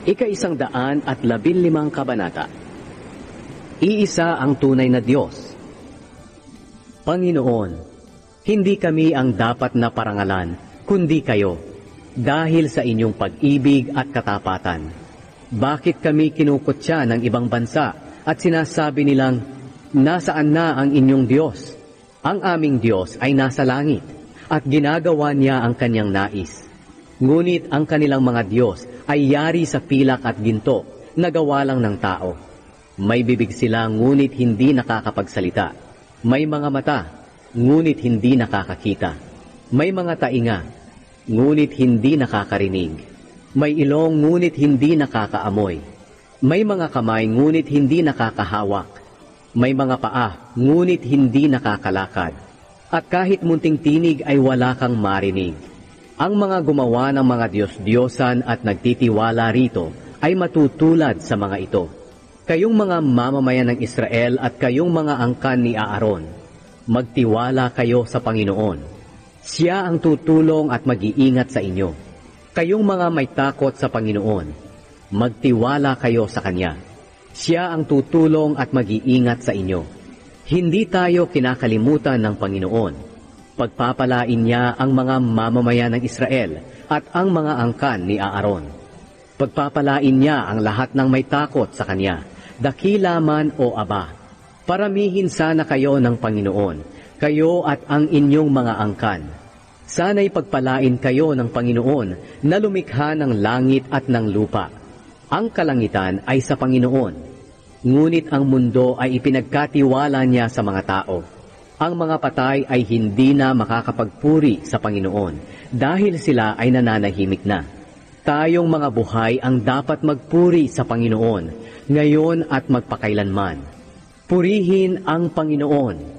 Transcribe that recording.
Ika-115 kabanata. Iisa ang tunay na Diyos. Panginoon, hindi kami ang dapat na parangalan, kundi kayo, dahil sa inyong pag-ibig at katapatan. Bakit kami kinukutya ng ibang bansa at sinasabi nilang, nasaan na ang inyong Diyos? Ang aming Diyos ay nasa langit at ginagawa niya ang kanyang nais. Ngunit ang kanilang mga Diyos ay yari sa pilak at ginto na gawa lang ng tao. May bibig sila ngunit hindi nakakapagsalita. May mga mata ngunit hindi nakakakita. May mga tainga ngunit hindi nakakarinig. May ilong ngunit hindi nakakaamoy. May mga kamay ngunit hindi nakakahawak. May mga paa ngunit hindi nakakalakad. At kahit munting tinig ay wala kang marinig. Ang mga gumawa ng mga Diyos-Diyosan at nagtitiwala rito ay matutulad sa mga ito. Kayong mga mamamayan ng Israel at kayong mga angkan ni Aaron, magtiwala kayo sa Panginoon. Siya ang tutulong at mag-iingat sa inyo. Kayong mga may takot sa Panginoon, magtiwala kayo sa Kanya. Siya ang tutulong at mag-iingat sa inyo. Hindi tayo kinakalimutan ng Panginoon. Pagpapalain niya ang mga mamamayan ng Israel at ang mga angkan ni Aaron. Pagpapalain niya ang lahat ng may takot sa Kanya, dakila man o aba. Paramihin sana kayo ng Panginoon, kayo at ang inyong mga angkan. Sana'y pagpalain kayo ng Panginoon na lumikha ng langit at ng lupa. Ang kalangitan ay sa Panginoon, ngunit ang mundo ay ipinagkatiwala niya sa mga tao. Ang mga patay ay hindi na makakapagpuri sa Panginoon dahil sila ay nananahimik na. Tayong mga buhay ang dapat magpuri sa Panginoon ngayon at magpakailanman. Purihin ang Panginoon.